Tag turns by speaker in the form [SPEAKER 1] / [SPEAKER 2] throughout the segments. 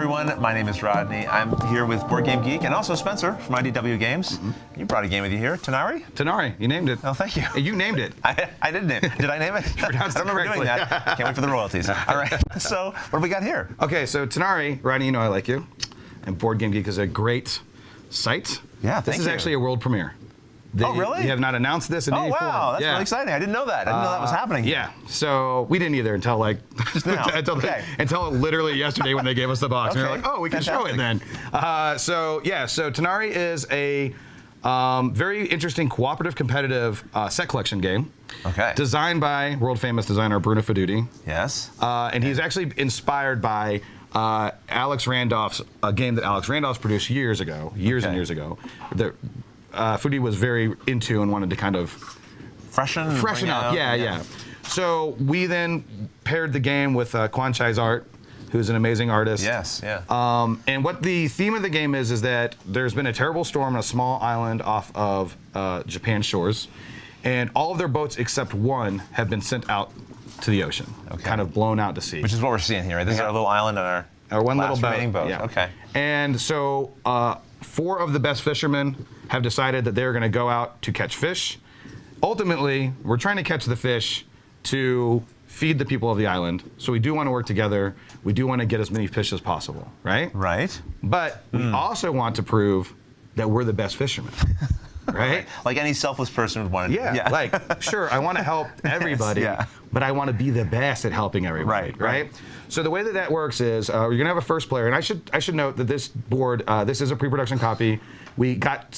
[SPEAKER 1] everyone. My name is Rodney. I'm here with Board Game Geek and also Spencer from IDW Games. You brought a game with you here. Tonari?
[SPEAKER 2] Tonari. You named it.
[SPEAKER 1] Oh, thank you.
[SPEAKER 2] You named it.
[SPEAKER 1] I did name it. Did I name it? I don't remember doing that. Can't wait for the royalties. All right. So, what do we got here?
[SPEAKER 2] Okay, so Tonari, Rodney, you know I like you. And Board Game Geek is a great site.
[SPEAKER 1] Yeah,
[SPEAKER 2] This is actually a world premiere.
[SPEAKER 1] Oh, really?
[SPEAKER 2] They have not announced this in any form.
[SPEAKER 1] Oh, wow. That's really exciting. I didn't know that. I didn't know that was happening.
[SPEAKER 2] Yeah. So we didn't either until like until literally yesterday when they gave us the box. And we were like, oh, we can show it then. So Tonari is a very interesting cooperative competitive set collection game.
[SPEAKER 1] Okay.
[SPEAKER 2] Designed by world famous designer Bruno Fedudi.
[SPEAKER 1] Yes.
[SPEAKER 2] And he's actually inspired by Alex Randolph's a game that Alex Randolph produced years and years ago. Fudi was very into and wanted to kind of
[SPEAKER 1] freshen
[SPEAKER 2] up. Yeah. So we then paired the game with Kwan Chai's art, who's an amazing artist.
[SPEAKER 1] Yes, yeah.
[SPEAKER 2] And what the theme of the game is that there's been a terrible storm on a small island off of Japan's shores, and all of their boats except one have been sent out to the ocean, kind of blown out to sea.
[SPEAKER 1] Which is what we're seeing here, right? This is our little island and
[SPEAKER 2] our one little
[SPEAKER 1] boat.
[SPEAKER 2] Yeah.
[SPEAKER 1] Okay.
[SPEAKER 2] And so 4 of the best fishermen have decided that they're going to go out to catch fish. Ultimately, we're trying to catch the fish to feed the people of the island. So we do want to work together. We do want to get as many fish as possible, right?
[SPEAKER 1] Right.
[SPEAKER 2] But we also want to prove that we're the best fishermen. Right?
[SPEAKER 1] Like any selfless person would want to do.
[SPEAKER 2] Yeah, like, sure, I want to help everybody, but I want to be the best at helping everybody, right? So the way that works is you're going to have a first player, and I should note that this board, this is a pre-production copy. We got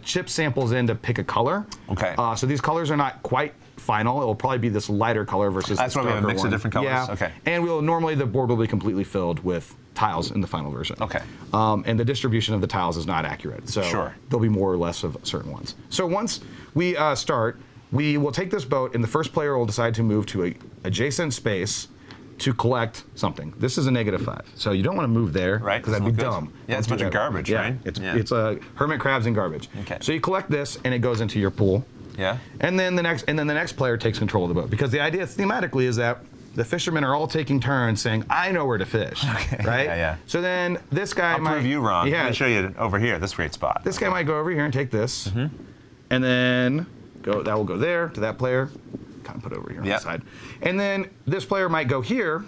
[SPEAKER 2] chip samples in to pick a color.
[SPEAKER 1] Okay.
[SPEAKER 2] So these colors are not quite final. It will probably be this lighter color versus
[SPEAKER 1] That's
[SPEAKER 2] this
[SPEAKER 1] why we have a mix
[SPEAKER 2] one.
[SPEAKER 1] of different colors.
[SPEAKER 2] Yeah.
[SPEAKER 1] Okay.
[SPEAKER 2] And normally the board will be completely filled with tiles in the final version.
[SPEAKER 1] Okay.
[SPEAKER 2] And the distribution of the tiles is not accurate. So there'll be more or less of certain ones. So once we start, we will take this boat, and the first player will decide to move to a adjacent space to collect something. This is a -5, so you don't want to move there,
[SPEAKER 1] right?
[SPEAKER 2] Because that'd be dumb.
[SPEAKER 1] Yeah, it's a bunch of garbage, right?
[SPEAKER 2] It's hermit crabs and garbage.
[SPEAKER 1] Okay.
[SPEAKER 2] So you collect this, and it goes into your pool.
[SPEAKER 1] Yeah.
[SPEAKER 2] And then the next player takes control of the boat, because the idea thematically is that the fishermen are all taking turns saying, "I know where to fish," right?
[SPEAKER 1] Yeah.
[SPEAKER 2] So then this guy
[SPEAKER 1] I'll prove you wrong.
[SPEAKER 2] Yeah.
[SPEAKER 1] I'm gonna show you over here, this great spot.
[SPEAKER 2] This guy might go over here and take this, and then that will go there to that player. Kind of put over here on the side, and then this player might go here,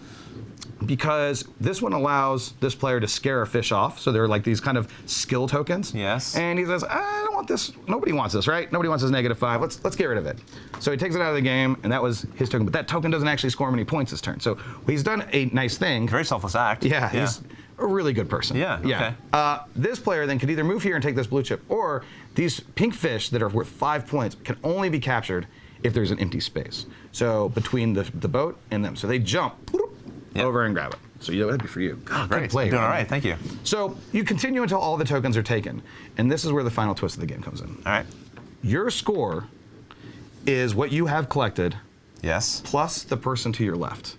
[SPEAKER 2] because this one allows this player to scare a fish off. So they're like these kind of skill tokens.
[SPEAKER 1] Yes.
[SPEAKER 2] And he says, I don't want this. Nobody wants this, right? Nobody wants this -5. Let's get rid of it. So he takes it out of the game, and that was his token. But that token doesn't actually score him any points this turn. So he's done a nice thing.
[SPEAKER 1] Very selfless act.
[SPEAKER 2] Yeah. He's a really good person.
[SPEAKER 1] Yeah. Okay.
[SPEAKER 2] This player then could either move here and take this blue chip, or these pink fish that are worth 5 points can only be captured if there's an empty space. So between the boat and them. So they jump over and grab it. So that'd be for you.
[SPEAKER 1] Oh, great.
[SPEAKER 2] Play,
[SPEAKER 1] Doing all right. Thank you.
[SPEAKER 2] So you continue until all the tokens are taken. And this is where the final twist of the game comes in.
[SPEAKER 1] All right.
[SPEAKER 2] Your score is what you have collected.
[SPEAKER 1] Yes.
[SPEAKER 2] Plus the person to your left.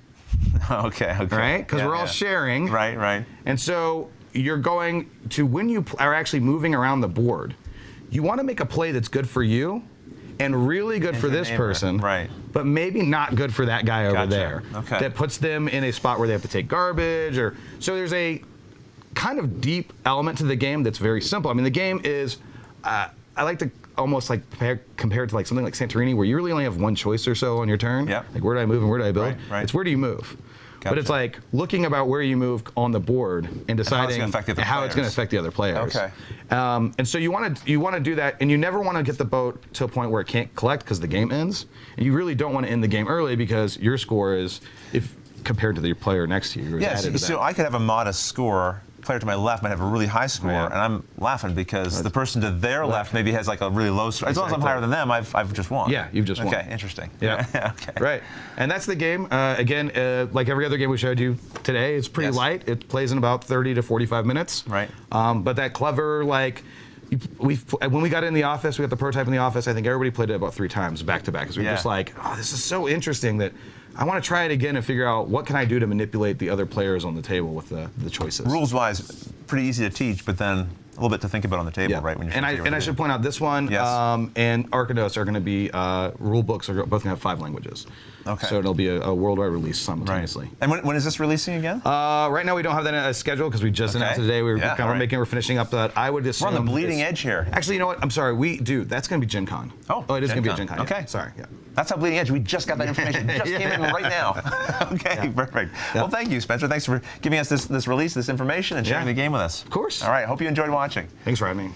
[SPEAKER 1] Okay.
[SPEAKER 2] Right? Because we're all sharing.
[SPEAKER 1] Right.
[SPEAKER 2] And so you're going to, when you are actually moving around the board, you want to make a play that's good for you and really good for this person, but maybe not good for that guy over there.
[SPEAKER 1] Okay.
[SPEAKER 2] That puts them in a spot where they have to take garbage, or so there's a kind of deep element to the game that's very simple. I mean, the game is, I like to almost like compare it to like something like Santorini, where you really only have one choice or so on your turn.
[SPEAKER 1] Yeah.
[SPEAKER 2] Like, where do I move and where do I build?
[SPEAKER 1] Right.
[SPEAKER 2] It's where do you move?
[SPEAKER 1] Gotcha.
[SPEAKER 2] But it's like looking about where you move on the board and deciding how it's going to affect the other players.
[SPEAKER 1] Okay.
[SPEAKER 2] And so you want to do that, and you never want to get the boat to a point where it can't collect because the game ends. And you really don't want to end the game early, because your score is, if compared to the player next to you,
[SPEAKER 1] so I could have a modest score. Player to my left might have a really high score, and I'm laughing because the person to their left maybe has like a really low score. As long as I'm higher than them, I've just won.
[SPEAKER 2] Yeah, you've just won.
[SPEAKER 1] Okay, interesting.
[SPEAKER 2] Yeah.
[SPEAKER 1] Okay.
[SPEAKER 2] Right. And that's the game. Again, like every other game we showed you today, it's pretty light. It plays in about 30 to 45 minutes.
[SPEAKER 1] Right.
[SPEAKER 2] But that clever, like, when we got in the office, we got the prototype in the office, I think everybody played it about 3 times back to back. Because we were just like, oh, this is so interesting that I want to try it again and figure out what can I do to manipulate the other players on the table with the choices.
[SPEAKER 1] Rules-wise, pretty easy to teach, but then little bit to think about on the table, right? When you're
[SPEAKER 2] and I should point out this one and Arkados are going to be rule books are both going to have 5 languages.
[SPEAKER 1] Okay.
[SPEAKER 2] So it'll be a worldwide release simultaneously.
[SPEAKER 1] Right. And when is this releasing again?
[SPEAKER 2] Right now we don't have that scheduled because we just announced it today. We're finishing up that. I would assume
[SPEAKER 1] we're on the bleeding edge here.
[SPEAKER 2] Actually, you know what? I'm sorry. We do. That's going to be Gen Con.
[SPEAKER 1] Oh,
[SPEAKER 2] it is going to be a Gen Con.
[SPEAKER 1] Okay.
[SPEAKER 2] Yeah. Sorry. Yeah.
[SPEAKER 1] That's how bleeding edge. We just got that information. It just came in right now. Okay, perfect. Well, thank you, Spencer. Thanks for giving us this release, this information, and sharing the game with us.
[SPEAKER 2] Of course.
[SPEAKER 1] All right. Hope you enjoyed watching.
[SPEAKER 2] Thanks for having me.